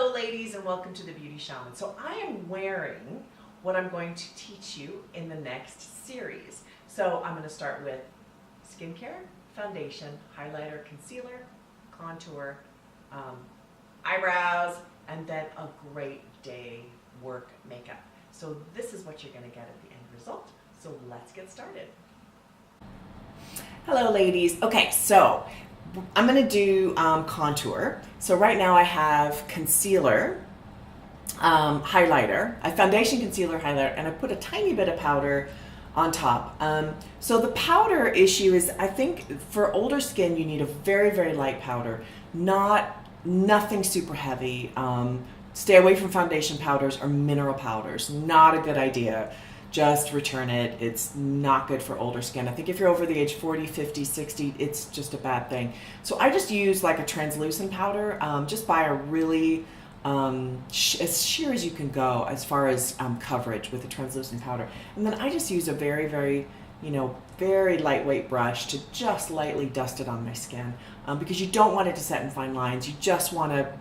Hello ladies and welcome to the Beauty Shaman. So I am wearing what I'm going to teach you in the next series. So I'm going to start with skincare, foundation, highlighter, concealer, contour, eyebrows, and then a great day work makeup. So this is what you're going to get at the end result. So let's get started. Hello ladies. Okay, so I'm going to do contour. So right now I have concealer, highlighter, a foundation, concealer, highlighter, and I put a tiny bit of powder on top. So the powder issue is, I think for older skin you need a very, very light powder, nothing super heavy. Stay away from foundation powders or mineral powders. Not a good idea. Just return it. It's not good for older skin. I think if you're over the age 40, 50, 60, it's just a bad thing. So I just use like a translucent powder. Just buy a really, as sheer as you can go as far as coverage with a translucent powder. And then I just use a very, very, very lightweight brush to just lightly dust it on my skin. Because you don't want it to set in fine lines. You just want to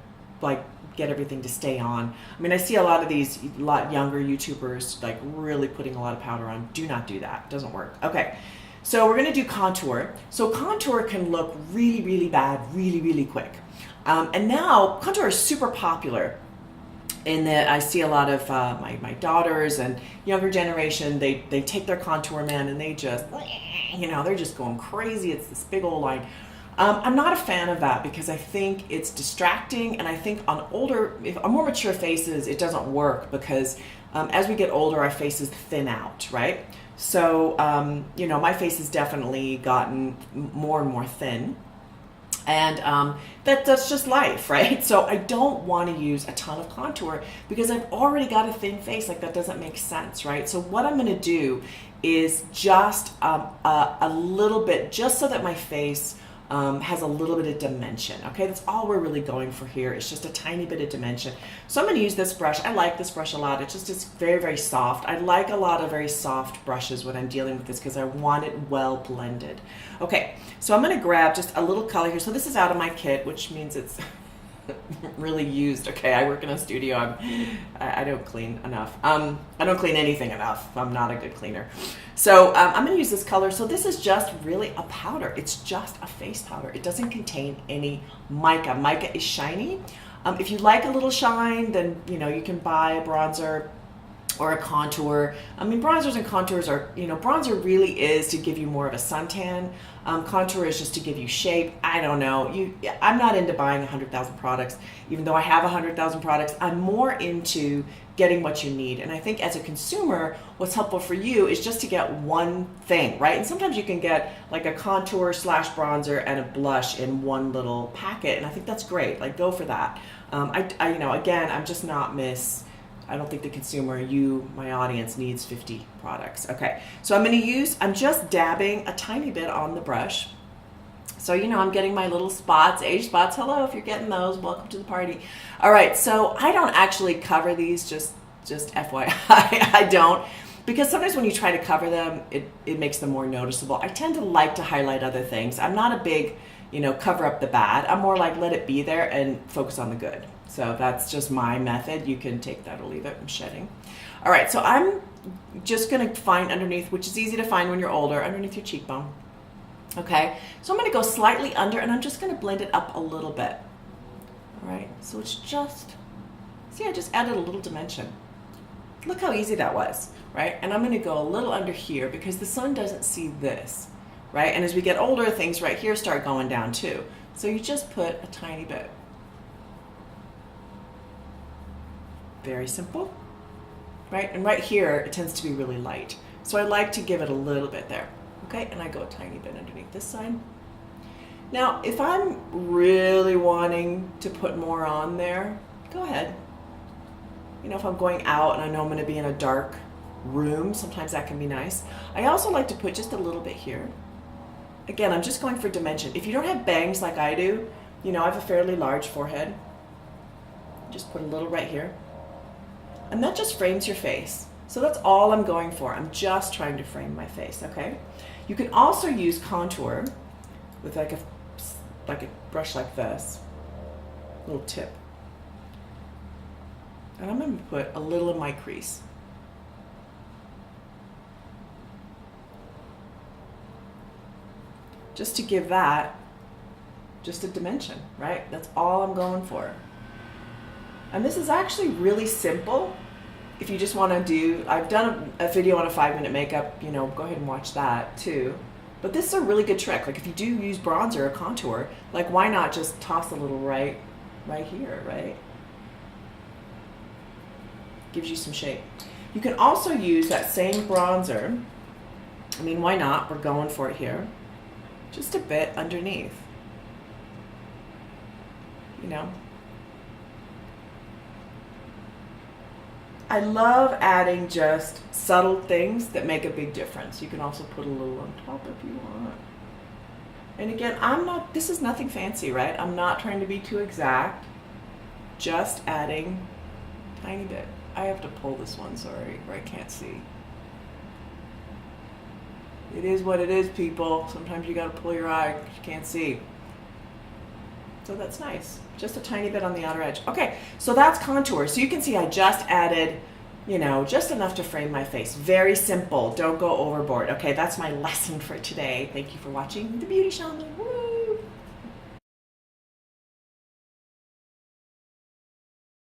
get everything to stay on. I mean, I see a lot of these younger YouTubers like really putting a lot of powder on. Do not do that. It doesn't work. Okay, so we're going to do contour. So contour can look really, really bad really, really quick. And now contour is super popular in that I see a lot of my daughters and younger generation, they take their contour man and they just, they're just going crazy. It's this big old line. I'm not a fan of that because I think it's distracting, and I think on more mature faces, it doesn't work because as we get older, our faces thin out, right? So, my face has definitely gotten more and more thin, and that's just life, right? So I don't want to use a ton of contour because I've already got a thin face. Like, that doesn't make sense, right? So what I'm going to do is just a little bit, just so that my face has a little bit of dimension. Okay, that's all we're really going for here. It's just a tiny bit of dimension. So I'm going to use this brush. I like this brush a lot. It's very, very soft. I like a lot of very soft brushes when I'm dealing with this because I want it well blended. Okay, so I'm going to grab just a little color here. So this is out of my kit, which means it's really used. Okay, I work in a studio. I don't clean enough. I don't clean anything enough. I'm not a good cleaner. So I'm going to use this color. So this is just really a powder. It's just a face powder. It doesn't contain any mica. Mica is shiny. If you like a little shine, then you can buy a bronzer or a contour. I mean, bronzers and contours are, bronzer really is to give you more of a suntan. Contour is just to give you shape. I don't know. I'm not into buying 100,000 products. Even though I have 100,000 products, I'm more into getting what you need. And I think as a consumer, what's helpful for you is just to get one thing, right? And sometimes you can get like a contour / bronzer and a blush in one little packet. And I think that's great. Like, go for that. Again, I'm just not I don't think the consumer, my audience, needs 50 products. Okay, so I'm just dabbing a tiny bit on the brush. So, I'm getting my little spots, age spots. Hello, if you're getting those, welcome to the party. All right, so I don't actually cover these, just FYI, I don't. Because sometimes when you try to cover them, it makes them more noticeable. I tend to like to highlight other things. I'm not a big, cover up the bad. I'm more like, let it be there and focus on the good. So that's just my method. You can take that or leave it. I'm shedding. All right, so I'm just going to find underneath, which is easy to find when you're older, underneath your cheekbone. Okay, so I'm going to go slightly under, and I'm just going to blend it up a little bit. All right, so it's just, see, I just added a little dimension. Look how easy that was, right? And I'm going to go a little under here because the sun doesn't see this, right? And as we get older, things right here start going down too. So you just put a tiny bit. Very simple, right? And right here, it tends to be really light. So I like to give it a little bit there, okay? And I go a tiny bit underneath this side. Now, if I'm really wanting to put more on there, go ahead. If I'm going out and I know I'm gonna be in a dark room, sometimes that can be nice. I also like to put just a little bit here. Again, I'm just going for dimension. If you don't have bangs like I do, I have a fairly large forehead. Just put a little right here. And that just frames your face. So that's all I'm going for. I'm just trying to frame my face, okay? You can also use contour with like a brush like this, little tip. And I'm going to put a little in my crease. Just to give that just a dimension, right? That's all I'm going for. And this is actually really simple. If you just want to do, I've done a video on a 5-minute makeup, you know, go ahead and watch that too. But this is a really good trick. Like if you do use bronzer or contour, like why not just toss a little right here, right? Gives you some shape. You can also use that same bronzer. I mean, why not? We're going for it here. Just a bit underneath. You know? I love adding just subtle things that make a big difference. You can also put a little on top if you want. And again, this is nothing fancy, right? I'm not trying to be too exact. Just adding a tiny bit. I have to pull this one, sorry, or I can't see. It is what it is, people. Sometimes you gotta pull your eye because you can't see. So that's nice. Just a tiny bit on the outer edge. Okay, so that's contour. So you can see I just added, you know, just enough to frame my face. Very simple. Don't go overboard. Okay, that's my lesson for today. Thank you for watching The Beauty Shaman. Woo!